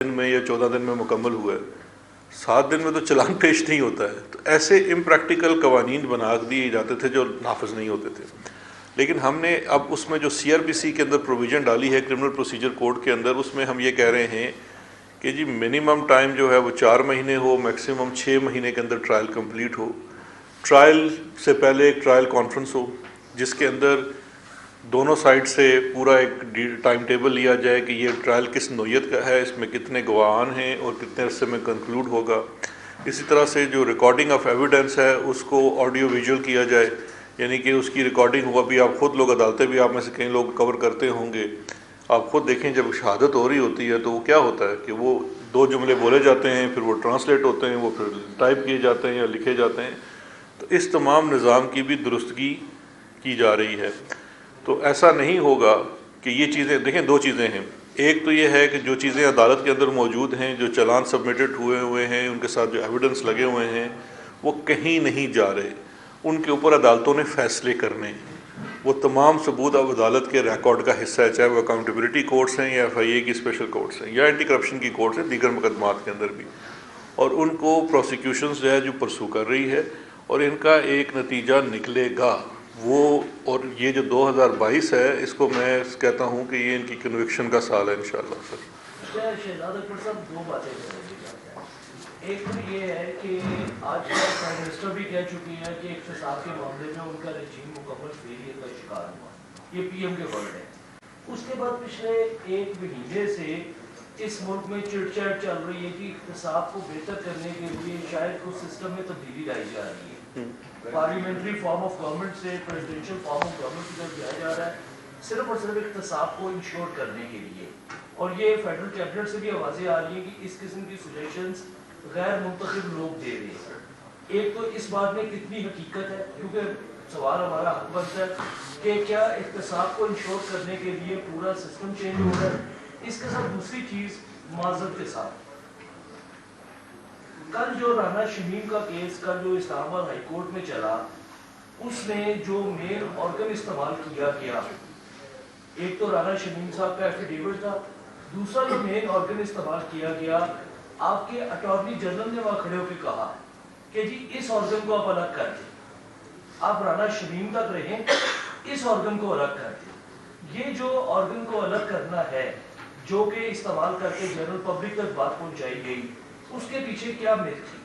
دن میں یا 14 دن میں مکمل ہوا ہے، 7 دن میں تو چلان پیش نہیں ہوتا ہے. تو ایسے امپریکٹیکل قوانین بنا دیے جاتے تھے جو نافذ نہیں ہوتے تھے. لیکن ہم نے اب اس میں جو سی آر پی سی کے اندر پروویژن ڈالی ہے کرمنل پروسیجر کوڈ کے اندر، اس میں ہم یہ کہہ رہے ہیں کہ جی منیمم ٹائم جو ہے وہ 4 مہینے ہو، میکسیمم 6 مہینے کے اندر ٹرائل کمپلیٹ ہو. ٹرائل سے پہلے ایک ٹرائل کانفرنس ہو جس کے اندر دونوں سائڈ سے پورا ایک ٹائم ٹیبل لیا جائے کہ یہ ٹرائل کس نوعیت کا ہے، اس میں کتنے گواہان ہیں اور کتنے عرصے میں کنکلوڈ ہوگا. اسی طرح سے جو ریکارڈنگ آف ایویڈنس ہے اس کو آڈیو ویژول کیا جائے، یعنی کہ اس کی ریکارڈنگ ہوا بھی. آپ خود لوگ عدالتیں بھی آپ میں سے کئی لوگ کور کرتے ہوں گے، آپ خود دیکھیں جب شہادت ہو رہی ہوتی ہے تو وہ کیا ہوتا ہے کہ وہ 2 جملے بولے جاتے ہیں، پھر وہ ٹرانسلیٹ ہوتے ہیں، وہ پھر ٹائپ کیے جاتے ہیں یا لکھے جاتے ہیں. تو اس تمام نظام کی بھی درستگی کی جا رہی ہے. تو ایسا نہیں ہوگا کہ یہ چیزیں دیکھیں، 2 چیزیں ہیں. ایک تو یہ ہے کہ جو چیزیں عدالت کے اندر موجود ہیں، جو چلان سبمیٹڈ ہوئے ہیں، ان کے ساتھ جو ایویڈنس لگے ہوئے ہیں وہ کہیں نہیں جا رہے. ان کے اوپر عدالتوں نے فیصلے کرنے ہیں. وہ تمام ثبوت اب عدالت کے ریکارڈ کا حصہ ہے، چاہے وہ اکاؤنٹیبلٹی کورٹس ہیں یا ایف آئی اے کی اسپیشل کورٹس ہیں یا اینٹی کرپشن کی کورٹس ہیں دیگر مقدمات کے اندر بھی. اور ان کو پروسیکیوشنز جو ہے جو پرسو کر رہی ہے اور ان کا ایک نتیجہ نکلے گا وہ. اور یہ جو 2022 ہے اس کو میں کہتا ہوں کہ یہ ان کی کنوکشن کا سال ہے انشاءاللہ. سر شہزاد اکبر صاحب 2 باتیں کر رہے ہیں. ایک تو یہ ہے کہ آج پرائم منسٹر بھی کہہ چکی ہیں کہ اقتصاد کے معاملے میں ان کا رجیم مکمل فیلیئر کا شکار ہوا. یہ پی ایم کے ورڈ ہے. اس کے بعد پچھلے 1 مہینے سے اس ملک میں چڑ چاٹ چل رہی ہے کہ اقتصاد کو بہتر کرنے کے لیے شاید کچھ سسٹم میں تبدیلی لائی جا رہی ہے. پارلیمنٹری فارم آف گورنمنٹ سے پریزیڈنشل فارم آف گورنمنٹ کی طرف جایا جا رہا ہے صرف اور صرف اقتصاد کو انشور کرنے کے لیے. اور یہ فیڈرل کیبنٹ سے بھی آوازیں آ رہی ہیں کہ اس قسم کی سجیشنز غیر منتخب لوگ دے رہے ہیں. ایک تو اس بات میں کتنی حقیقت ہے، کیونکہ سوال ہمارا حق بنتا ہے کہ کیا اقتصاد کو انشور کرنے کے لیے پورا سسٹم چینج ہو رہا ہے. اس کے ساتھ دوسری چیز معذرت کے ساتھ، کل جو رانا شمیم کا کیس کل جو اسلام آباد ہائی کورٹ میں چلا، اس میں جو مین آرگن استعمال کیا گیا، ایک تو رانا شمیم صاحب کا ایفیڈیوٹ تھا، دوسرا جو مین آرگن استعمال کیا گیا، آپ کے اٹارنی جنرل نے وہاں کھڑے ہو کے کہا کہ جی اس آرگن کو آپ الگ کر دیں، آپ رانا شمیم تک رہیں، اس آرگن کو الگ کر دیں. یہ جو آرگن کو الگ کرنا ہے جو کہ استعمال کر کے جنرل پبلک تک بات پہنچائی گئی، اس کے پیچھے کیا میل تھی؟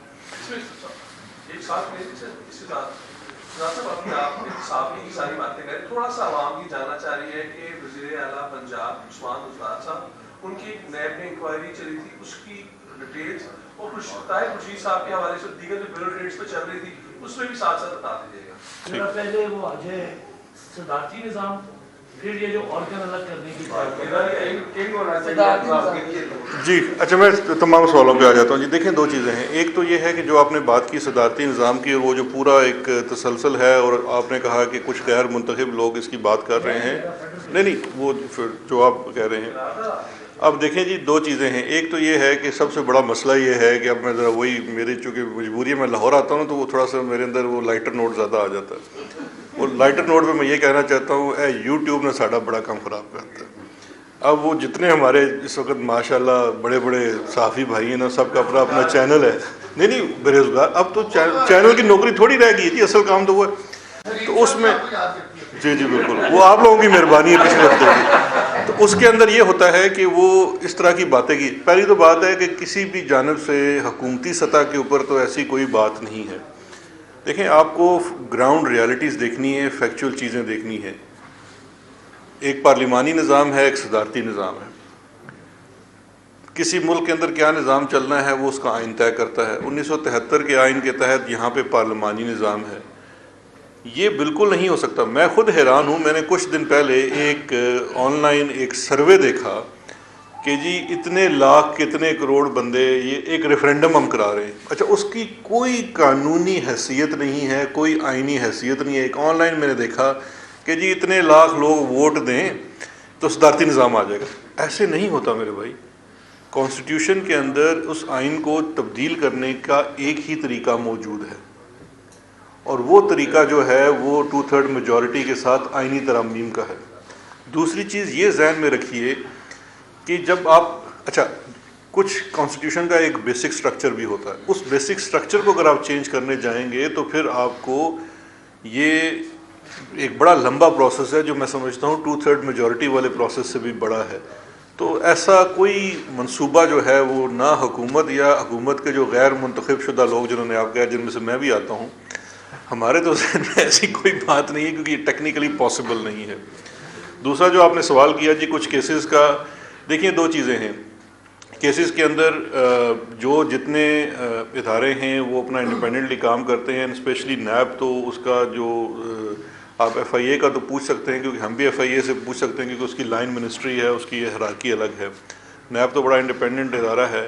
ایک ساتھ میں اس کے ساتھ اپنے آپ میں صاحب کی ساری باتیں کریں. تھوڑا سا عوام یہ جاننا چاہ رہی ہے کہ وزیر اعلیٰ پنجاب عثمان گجرات صاحب، ان کی ایک نیب میں انکوائری چلی تھی، اس کی ڈیٹیلز اور طاہر خورشید صاحب کے حوالے سے دیگر جو بیورو ڈیٹس پہ چل رہی تھی اس میں بھی ساتھ ساتھ بتا دیجیے گا. میرا پہلے وہ آ جائے صدارتی نظام، پھر یہ جو آرگن الگ کرنے کی بات جی. اچھا میں تمام سوالوں پہ آ جاتا ہوں. جی دیکھیں 2 چیزیں ہیں. ایک تو یہ ہے کہ جو آپ نے بات کی صدارتی نظام کی، اور وہ جو پورا ایک تسلسل ہے، اور آپ نے کہا کہ کچھ غیر منتخب لوگ اس کی بات کر رہے ہیں. نہیں وہ پھر جو آپ کہہ رہے ہیں. اب دیکھیں جی 2 چیزیں ہیں. ایک تو یہ ہے کہ سب سے بڑا مسئلہ یہ ہے کہ اب میں ذرا وہی میری چونکہ مجبوری ہے، میں لاہور آتا ہوں تو وہ تھوڑا سا میرے اندر وہ لائٹر نوٹ زیادہ آ جاتا ہے. وہ لائٹر نوٹ پہ میں یہ کہنا چاہتا ہوں یوٹیوب نے ساڑھا بڑا کم خراب کرتا ہے. اب وہ جتنے ہمارے اس وقت ماشاءاللہ بڑے بڑے صحافی بھائی ہیں نا، سب کا اپنا اپنا چینل ہے. نہیں بے روزگار اب تو چینل کی نوکری تھوڑی رہ گئی تھی، اصل کام تو وہ ہے. تو اس میں جی بالکل وہ آپ لوگوں کی مہربانی ہے پچھلے ہفتے کی. تو اس کے اندر یہ ہوتا ہے کہ وہ اس طرح کی باتیں کی. پہلی تو بات ہے کہ کسی بھی جانب سے حکومتی سطح کے اوپر تو ایسی کوئی بات نہیں ہے. دیکھیں آپ کو گراؤنڈ ریالٹیز دیکھنی ہے، فیکچول چیزیں دیکھنی ہے. ایک پارلیمانی نظام ہے، ایک صدارتی نظام ہے. کسی ملک کے اندر کیا نظام چلنا ہے وہ اس کا آئین طے کرتا ہے. 1973 کے آئین کے تحت یہاں پہ پارلیمانی نظام ہے. یہ بالکل نہیں ہو سکتا. میں خود حیران ہوں. میں نے کچھ دن پہلے ایک آن لائن ایک سروے دیکھا کہ جی اتنے لاکھ کتنے کروڑ بندے یہ ایک ریفرینڈم ہم کرا رہے ہیں. اچھا اس کی کوئی قانونی حیثیت نہیں ہے، کوئی آئینی حیثیت نہیں ہے. ایک آن لائن میں نے دیکھا کہ جی اتنے لاکھ لوگ ووٹ دیں تو صدارتی نظام آ جائے گا. ایسے نہیں ہوتا میرے بھائی. کانسٹیٹیوشن کے اندر اس آئین کو تبدیل کرنے کا ایک ہی طریقہ موجود ہے، اور وہ طریقہ جو ہے وہ 2/3 میجورٹی کے ساتھ آئینی ترامیم کا ہے. دوسری چیز یہ ذہن میں رکھیے کہ جب آپ اچھا کچھ کانسٹیٹیوشن کا ایک بیسک سٹرکچر بھی ہوتا ہے. اس بیسک سٹرکچر کو اگر آپ چینج کرنے جائیں گے تو پھر آپ کو یہ ایک بڑا لمبا پروسیس ہے جو میں سمجھتا ہوں 2/3 میجورٹی والے پروسیس سے بھی بڑا ہے. تو ایسا کوئی منصوبہ جو ہے وہ نہ حکومت یا حکومت کے جو غیر منتخب شدہ لوگ جنہوں نے آپ کہا جن میں سے میں بھی آتا ہوں, ہمارے تو ذہن میں ایسی کوئی بات نہیں ہے کیونکہ یہ ٹیکنیکلی پاسبل نہیں ہے. دوسرا جو آپ نے سوال کیا جی کچھ کیسز کا, دیکھیے دو چیزیں ہیں. کیسز کے اندر جو جتنے ادارے ہیں وہ اپنا انڈیپینڈنٹلی کام کرتے ہیں, اسپیشلی نیب, تو اس کا جو آپ ایف آئی اے کا تو پوچھ سکتے ہیں کیونکہ ہم بھی ایف آئی اے سے پوچھ سکتے ہیں کیونکہ اس کی لائن منسٹری ہے, اس کی یہ ہیرارکی الگ ہے. نیب تو بڑا انڈیپینڈنٹ ادارہ ہے.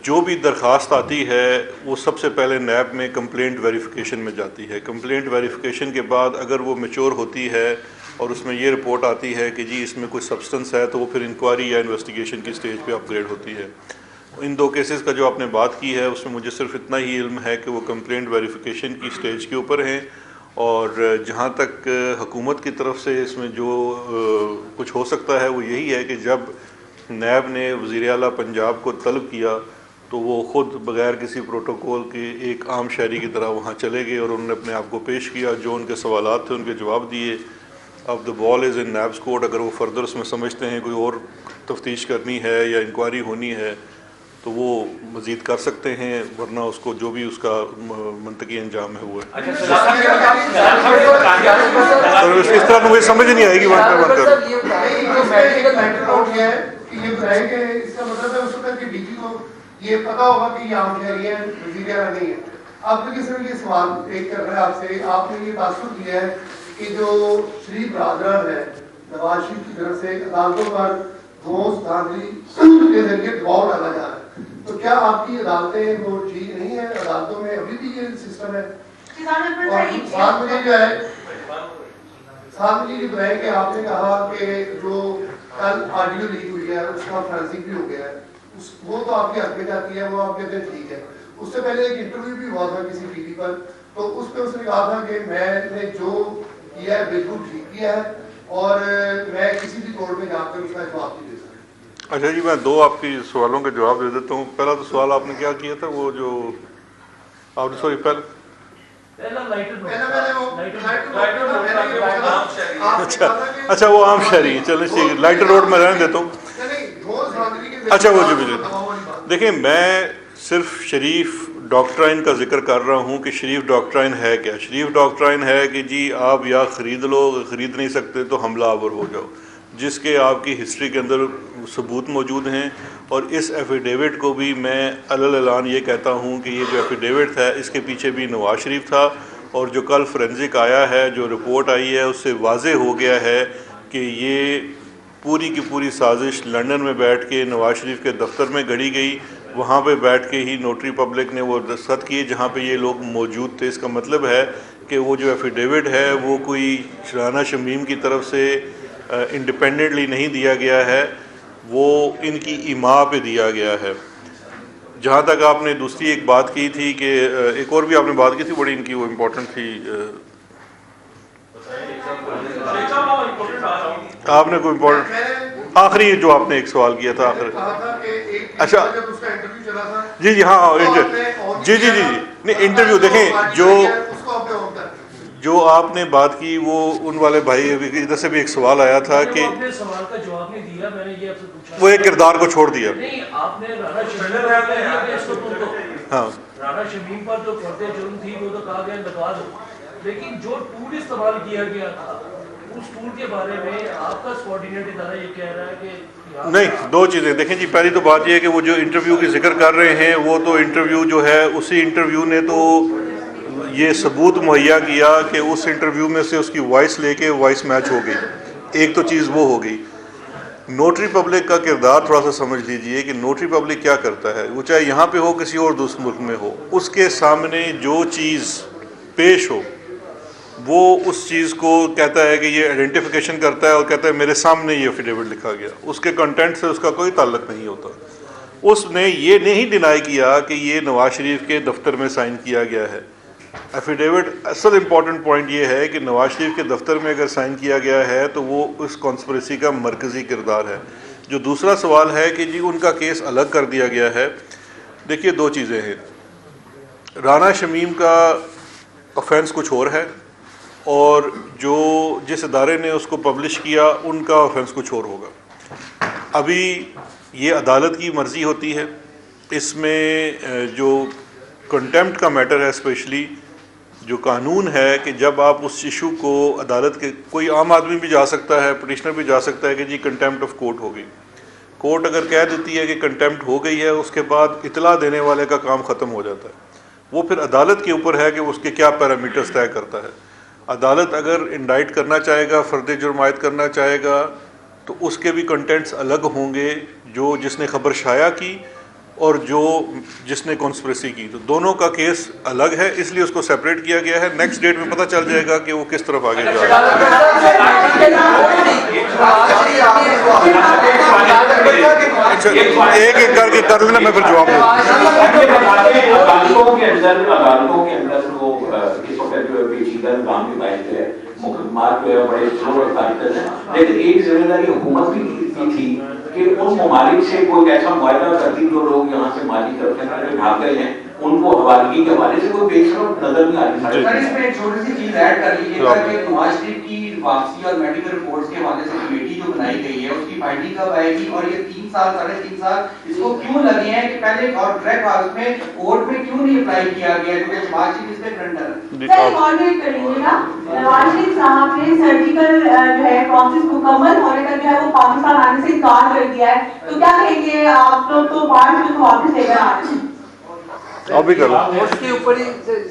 جو بھی درخواست آتی ہے وہ سب سے پہلے نیب میں کمپلینٹ ویریفیکیشن میں جاتی ہے. کمپلینٹ ویریفیکیشن کے بعد اگر وہ میچور ہوتی ہے اور اس میں یہ رپورٹ آتی ہے کہ جی اس میں کوئی سبسٹنس ہے تو وہ پھر انکوائری یا انویسٹیگیشن کی سٹیج پہ اپ گریڈ ہوتی ہے. ان دو کیسز کا جو آپ نے بات کی ہے اس میں مجھے صرف اتنا ہی علم ہے کہ وہ کمپلینٹ ویریفیکیشن کی سٹیج کے اوپر ہیں, اور جہاں تک حکومت کی طرف سے اس میں جو کچھ ہو سکتا ہے وہ یہی ہے کہ جب نیب نے وزیر اعلیٰ پنجاب کو طلب کیا تو وہ خود بغیر کسی پروٹوکول کے ایک عام شہری کی طرح وہاں چلے گئے اور انہوں نے اپنے آپ کو پیش کیا, جو ان کے سوالات تھے ان کے جواب دیے. اب دا بال از ان نیبس کورٹ. اگر وہ فردر اس میں سمجھتے ہیں کوئی اور تفتیش کرنی ہے یا انکوائری ہونی ہے تو وہ مزید کر سکتے ہیں, ورنہ اس کو جو بھی اس کا منطقی انجام ہے وہ ہے. اس طرح تو مجھے سمجھ نہیں آئے گی وہاں پہ بند کر. یہ پتا ہوگا کہ یہ عام شہری ہے, وزیر اعلیٰ نہیں ہے. اب تو کسی نے یہ سوال ایک کر رہا ہے آپ سے, آپ نے یہ تاثر دیا ہے کہ جو شریف برادران ہے نواز شریف کی طرف سے عدالتوں پر دوست دھاندلی کے ذریعے دباؤ ڈالا جا رہا ہے, تو کیا آپ کی عدالتیں وہ ٹھیک نہیں ہیں؟ عدالتوں میں ابھی بھی یہ سسٹم ہے. اور ساتھ میں جو ہے ساتھ میں یہ بتائیں کہ آپ نے کہا کہ جو کل آڈیو لیک ہوئی ہے اس کا فرانسک بھی ہو گیا ہے, وہ تو آپ کے حق میں جاتی ہے, وہ آپ کہتے ہیں ٹھیک ہے. اس سے پہلے ایک انٹرویو بھی ہوا تھا کسی ٹی وی پر, تو اس پہ اس نے کہا تھا کہ میں نے جو کیا ہے بالکل ٹھیک کیا ہے اور میں کسی بھی کورٹ میں جا کر اس کا جواب نہیں دے سکتا. اچھا جی, میں دو آپ کی سوالوں کے جواب دے دیتا ہوں. پہلا تو سوال آپ نے کیا کیا تھا, وہ جو آپ نے سوری اچھا وہ عام شہری ہیں, چلیں ٹھیک ہے, لائٹر روڈ میں رہنے دیتا ہوں. اچھا وہ جو بھی دیکھیں, میں صرف شریف ڈاکٹرائن کا ذکر کر رہا ہوں کہ شریف ڈاکٹرائن ہے کیا. شریف ڈاکٹرائن ہے کہ جی آپ یا خرید لو, خرید نہیں سکتے تو حملہ آور ہو جاؤ, جس کے آپ کی ہسٹری کے اندر ثبوت موجود ہیں. اور اس ایفیڈیوٹ کو بھی میں اعلان یہ کہتا ہوں کہ یہ جو ایفیڈیوٹ ہے اس کے پیچھے بھی نواز شریف تھا, اور جو کل فورینزک آیا ہے, جو رپورٹ آئی ہے, اس سے واضح ہو گیا ہے کہ یہ پوری کی پوری سازش لندن میں بیٹھ کے نواز شریف کے دفتر میں گھڑی گئی. وہاں پہ بیٹھ کے ہی نوٹری پبلک نے وہ دستخط کیے جہاں پہ یہ لوگ موجود تھے. اس کا مطلب ہے کہ وہ جو ایفیڈیوٹ ہے وہ کوئی شرانہ شمیم کی طرف سے انڈیپینڈنٹلی نہیں دیا گیا ہے, وہ ان کی ایما پہ دیا گیا ہے. جہاں تک آپ نے دوسری ایک بات کی تھی کہ ایک اور بھی آپ نے بات کی تھی بڑی ان کی وہ امپورٹنٹ تھی, آپ نے کوئی امپورٹنٹ آخری جو آپ نے ایک سوال کیا تھا آخر. اچھا جی جی ہاں جی جی جی نہیں انٹرویو دیکھیں جو آپ نے بات کی وہ ان والے بھائی ادھر سے بھی ایک سوال آیا تھا کہ سوال کا جواب نہیں دیا, میں نے یہ آپ سے پوچھا وہ ایک کردار کو چھوڑ دیا. نہیں آپ نے رانا شمیم پر جو فرد جرم تھی وہ تو کہا گیا لگوا دو, لیکن جو ٹول استعمال کیا گیا تھا اس ٹول کے بارے میں آپ کا کوآرڈینیٹ ادارہ یہ کہہ رہا ہے کہ نہیں. دو چیزیں دیکھیں جی, پہلی تو بات یہ ہے کہ وہ جو انٹرویو کی ذکر کر رہے ہیں وہ تو انٹرویو جو ہے اسی انٹرویو نے تو یہ ثبوت مہیا کیا کہ اس انٹرویو میں سے اس کی وائس لے کے وائس میچ ہو گئی. ایک تو چیز وہ ہو گئی. نوٹری پبلک کا کردار تھوڑا سا سمجھ لیجئے کہ نوٹری پبلک کیا کرتا ہے, وہ چاہے یہاں پہ ہو کسی اور دوسرے ملک میں ہو, اس کے سامنے جو چیز پیش ہو وہ اس چیز کو کہتا ہے کہ یہ آئیڈینٹیفیکیشن کرتا ہے اور کہتا ہے میرے سامنے یہ ایفیڈیوٹ لکھا گیا. اس کے کنٹینٹ سے اس کا کوئی تعلق نہیں ہوتا. اس نے یہ نہیں ڈینائی کیا کہ یہ نواز شریف کے دفتر میں سائن کیا گیا ہے. ایفیڈیوٹ اصل امپورٹنٹ پوائنٹ یہ ہے کہ نواز شریف کے دفتر میں اگر سائن کیا گیا ہے تو وہ اس کانسپریسی کا مرکزی کردار ہے. جو دوسرا سوال ہے کہ جی ان کا کیس الگ کر دیا گیا ہے، دیکھیے دو چیزیں ہیں، رانا شمیم کا آفینس کچھ اور ہے اور جو جس ادارے نے اس کو پبلش کیا ان کا آفینس کچھ اور ہوگا۔ ابھی یہ عدالت کی مرضی ہوتی ہے، اس میں جو کنٹیمپٹ کا میٹر ہے، اسپیشلی جو قانون ہے کہ جب آپ اس ایشو کو عدالت کے، کوئی عام آدمی بھی جا سکتا ہے، پٹیشنر بھی جا سکتا ہے کہ جی کنٹیمپٹ آف کورٹ ہو گئی، کورٹ اگر کہہ دیتی ہے کہ کنٹیمپٹ ہو گئی ہے، اس کے بعد اطلاع دینے والے کا کام ختم ہو جاتا ہے۔ وہ پھر عدالت کے اوپر ہے کہ اس کے کیا پیرامیٹرز طے کرتا ہے۔ عدالت اگر انڈائٹ کرنا چاہے گا، فرد جرم عائد کرنا چاہے گا، تو اس کے بھی کنٹینٹس الگ ہوں گے، جو جس نے خبر شائع کی اور جس نے کانسپریسی کی، تو دونوں کا کیس الگ ہے، اس لیے اس کو سیپریٹ کیا گیا ہے۔ نیکسٹ ڈیٹ میں پتہ چل جائے گا کہ وہ کس طرف آگے جا رہا ہے۔ اچھا ایک ایک کر کے کر لینا، میں پھر جواب دوں۔ عدالتوں کے اندر وہ اس وقت جو ہے پیچیدہ نظام کے باعث ہے مقدمات جو ہے بڑے سلو رفتار سے ہیں، لیکن ایک ذمہ داری حکومت کی تھی کہ ان ممالک سے کوئی ایسا معاہدہ کرتی جو لوگ یہاں سے مالی طرف سے بھاگ گئے ہیں، ان کو حوالگی کے حوالے سے کوئی بے شک نظر نہیں آ رہی۔ سر اس میں ایک چھوٹی سی چیز ایڈ کر لیجیے گا کہ نواز شریف کی واپسی اور میڈیکل رپورٹس کے حوالے سے کمیٹی جو بنائی گئی ہے اس کی فائنڈنگ کب آئے گی، اور یہ 3 سال 3.5 سال اس کو کیوں لگے ہیں کہ پہلے اور ڈائریکٹ حالت میں کورٹ میں کیوں نہیں اپلائی کیا گیا، کیونکہ نواز شریف اس پہ فرنٹر ہے۔ سر کارڈیٹ کر لیجیے گا، نواز شریف صاحب نے سرجیکل جو ہے پروسیس مکمل ہونے کا جو ہے وہ پاکستان آنے سے انکار کر دیا ہے، تو کیا کہیں گے آپ لوگ؟ تو بار جو واپس لے کر آ رہے ہیں۔ ابھی کر لو۔ رپورٹس کے اوپر ہی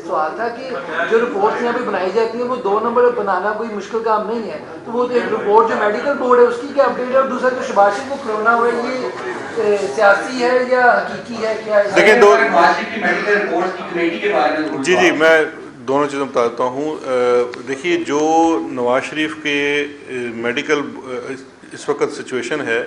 سوال تھا کہ جو رپورٹس یہاں پہ بنائی جاتی ہیں وہ 2 نمبر بنانا کوئی مشکل کام نہیں ہے، تو وہ ایک رپورٹ جو میڈیکل بورڈ ہے اس کی کیا اپڈیٹ ہے، اور دوسرا جو شباز شریف کو کرونا ہوا ہے یہ سیاسی ہے یا حقیقی ہے، کیا ہے؟ دیکھیں دو نواز شریف کی میڈیکل رپورٹس کی کمیٹی کے بارے میں جی میں دونوں چیزیں بتاتا ہوں۔ دیکھیے جو نواز شریف کے میڈیکل اس وقت سچویشن ہے،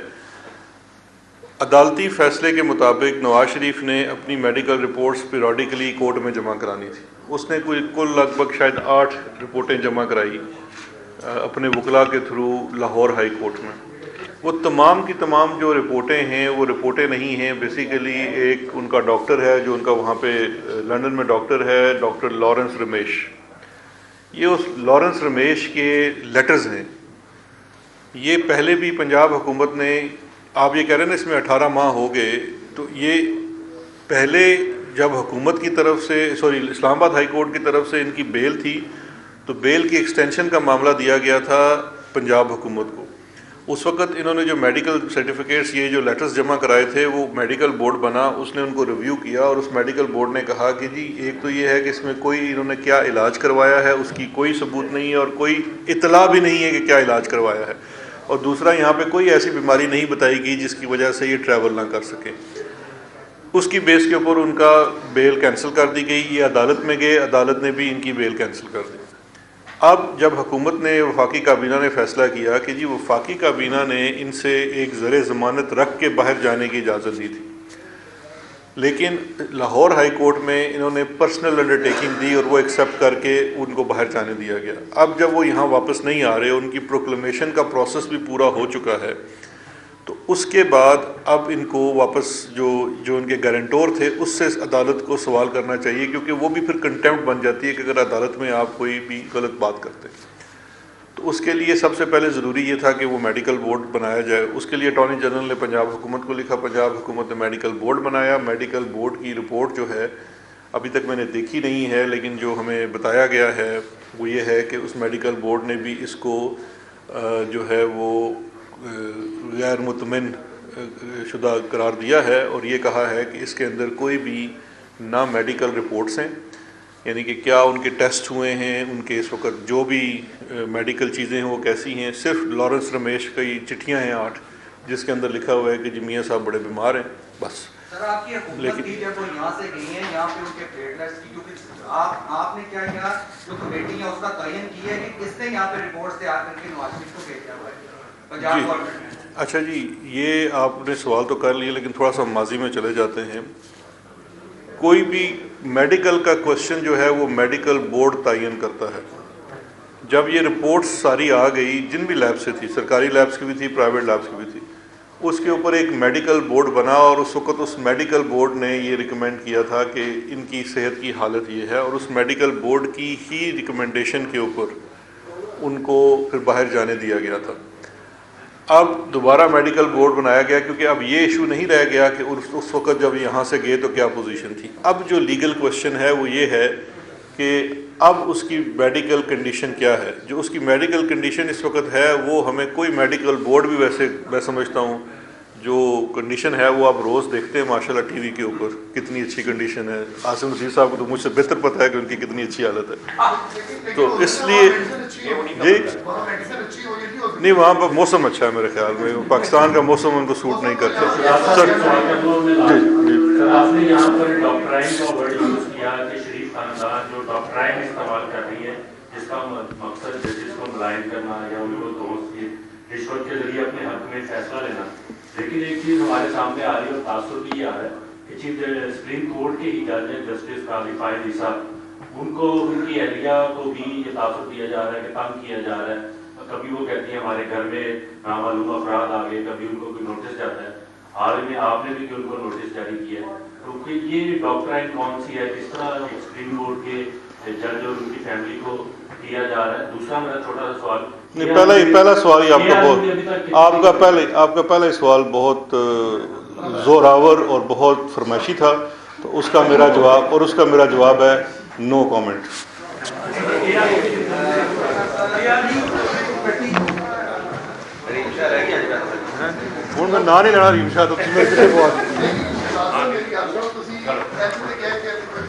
عدالتی فیصلے کے مطابق نواز شریف نے اپنی میڈیکل رپورٹس پیریوڈیکلی کورٹ میں جمع کرانی تھی۔ اس نے کل لگ بھگ شاید 8 رپورٹیں جمع کرائی اپنے وکلاء کے تھرو لاہور ہائی کورٹ میں۔ وہ تمام کی تمام جو رپورٹیں ہیں وہ رپورٹیں نہیں ہیں، بیسیکلی ایک ان کا ڈاکٹر ہے جو ان کا وہاں پہ لندن میں ڈاکٹر ہے، ڈاکٹر لارنس رمیش، یہ اس لارنس رمیش کے لیٹرز ہیں۔ یہ پہلے بھی پنجاب حکومت نے، آپ یہ کہہ رہے ہیں نا اس میں 18 ماہ ہو گئے، تو یہ پہلے جب حکومت کی طرف سے اسلام آباد ہائی کورٹ کی طرف سے ان کی بیل تھی، تو بیل کی ایکسٹینشن کا معاملہ دیا گیا تھا پنجاب حکومت کو۔ اس وقت انہوں نے جو میڈیکل سرٹیفکیٹس، یہ جو لیٹرز جمع کرائے تھے، وہ میڈیکل بورڈ بنا، اس نے ان کو ریویو کیا، اور اس میڈیکل بورڈ نے کہا کہ جی ایک تو یہ ہے کہ اس میں کوئی انہوں نے کیا علاج کروایا ہے اس کی کوئی ثبوت نہیں ہے، اور کوئی اطلاع بھی نہیں ہے کہ کیا علاج کروایا ہے، اور دوسرا یہاں پہ کوئی ایسی بیماری نہیں بتائی گئی جس کی وجہ سے یہ ٹریول نہ کر سکیں۔ اس کی بیس کے اوپر ان کا بیل کینسل کر دی گئی، یہ عدالت میں گئے، عدالت نے بھی ان کی بیل کینسل کر دی۔ اب جب حکومت نے، وفاقی کابینہ نے فیصلہ کیا کہ جی وفاقی کابینہ نے ان سے ایک زر ضمانت رکھ کے باہر جانے کی اجازت دی تھی، لیکن لاہور ہائی کورٹ میں انہوں نے پرسنل انڈرٹیکنگ دی اور وہ ایکسیپٹ کر کے ان کو باہر جانے دیا گیا۔ اب جب وہ یہاں واپس نہیں آ رہے، ان کی پروکلیمیشن کا پروسیس بھی پورا ہو چکا ہے، تو اس کے بعد اب ان کو واپس جو ان کے گارنٹور تھے اس سے عدالت کو سوال کرنا چاہیے، کیونکہ وہ بھی پھر کنٹیمپٹ بن جاتی ہے کہ اگر عدالت میں آپ کوئی بھی غلط بات کرتے ہیں۔ تو اس کے لیے سب سے پہلے ضروری یہ تھا کہ وہ میڈیکل بورڈ بنایا جائے۔ اس کے لیے اٹارنی جنرل نے پنجاب حکومت کو لکھا، پنجاب حکومت نے میڈیکل بورڈ بنایا۔ میڈیکل بورڈ کی رپورٹ جو ہے ابھی تک میں نے دیکھی نہیں ہے، لیکن جو ہمیں بتایا گیا ہے وہ یہ ہے کہ اس میڈیکل بورڈ نے بھی اس کو جو ہے وہ غیر مطمئن شدہ قرار دیا ہے، اور یہ کہا ہے کہ اس کے اندر کوئی بھی نہ میڈیکل رپورٹس ہیں، یعنی کہ کیا ان کے ٹیسٹ ہوئے ہیں، ان کے اس وقت جو بھی میڈیکل چیزیں ہیں وہ کیسی ہیں۔ صرف لارنس رمیش کی چٹھیاں ہیں 8 جس کے اندر لکھا ہوا ہے کہ جی میاں صاحب بڑے بیمار ہیں، بس۔ سر آپ کی حکومت کی جب وہ یہاں سے گئی ہیں، یہاں پہ ان کے پلیٹلیٹس کی، کیونکہ آپ نے کیا کیا، جو کمیٹی ہے اس کا تعین کی ہے کہ کس نے یہاں پہ رپورٹس تیار کر کے نواز شریف کو بھیجا ہوا ہے پنجاب گورنمنٹ نے؟ اچھا جی، یہ آپ نے سوال تو کر لیا، لیکن تھوڑا سا ماضی میں چلے جاتے ہیں۔ کوئی بھی میڈیکل کا کوشچن جو ہے وہ میڈیکل بورڈ تعین کرتا ہے۔ جب یہ رپورٹس ساری آ گئی، جن بھی لیب سے تھی، سرکاری لیبس کی بھی تھی، پرائیویٹ لیبس کی بھی تھی، اس کے اوپر ایک میڈیکل بورڈ بنا اور اس وقت اس میڈیکل بورڈ نے یہ ریکمینڈ کیا تھا کہ ان کی صحت کی حالت یہ ہے، اور اس میڈیکل بورڈ کی ہی ریکمینڈیشن کے اوپر ان کو پھر باہر جانے دیا گیا تھا۔ اب دوبارہ میڈیکل بورڈ بنایا گیا کیونکہ اب یہ ایشو نہیں رہ گیا کہ اس وقت جب یہاں سے گئے تو کیا پوزیشن تھی۔ اب جو لیگل کویشچن ہے وہ یہ ہے کہ اب اس کی میڈیکل کنڈیشن کیا ہے۔ جو اس کی میڈیکل کنڈیشن اس وقت ہے وہ ہمیں کوئی میڈیکل بورڈ بھی ویسے میں سمجھتا ہوں جو کنڈیشن ہے وہ آپ روز دیکھتے ہیں ماشاءاللہ ٹی وی کے اوپر کتنی اچھی کنڈیشن ہے۔ عاصم نذیر صاحب کو تو مجھ سے بہتر پتہ ہے کہ ان کی کتنی اچھی حالت ہے، تو اس لیے جی نہیں وہاں پر موسم اچھا ہے میرے خیال میں، پاکستان کا موسم ان کو سوٹ نہیں کرتا۔ سر جی آپ نے یہاں پر ڈاکٹرائن کا ورڈ یوز کیا کہ شریف خاندان جو ڈاکٹرائن استعمال کر رہی ہے جس کا مقصد ججز کو ملائن کرنا یا ان کو دوست کی رشوت کے ذریعے اپنے حق میں فیصلہ لینا، لیکن ایک چیز ہمارے سامنے آ رہی ہے اور تاثر بھی یہ آ رہا ہے کہ چیف سپریم کورٹ کے ہی جج ہیں جسٹس قاضی فائز عیسیٰ، ان کو ان کی اہلیہ کو بھی یہ تاثر دیا جا رہا ہے کہ تنگ کیا جا رہا ہے۔ کبھی وہ کہتی ہیں ہمارے گھر میں نامعلوم افراد آ گئے، کبھی ان کو کوئی نوٹس جاتا ہے، حال میں آپ نے بھی کہ ان کو نوٹس جاری کیا ہے، تو یہ ڈاکٹرائن کون سی ہے، کس طرح سپریم کورٹ کے جج اور ان کی فیملی کو کیا جا رہا ہے۔ دوسرا میرا چھوٹا سا سوال پہلا سوال ہی آپ کا پہلا سوال بہت زوراور اور بہت فرمائشی تھا، تو اس کا میرا جواب ہے نو کامنٹ۔ ہوں میں نہ نہیں لینا ریم شاہ تو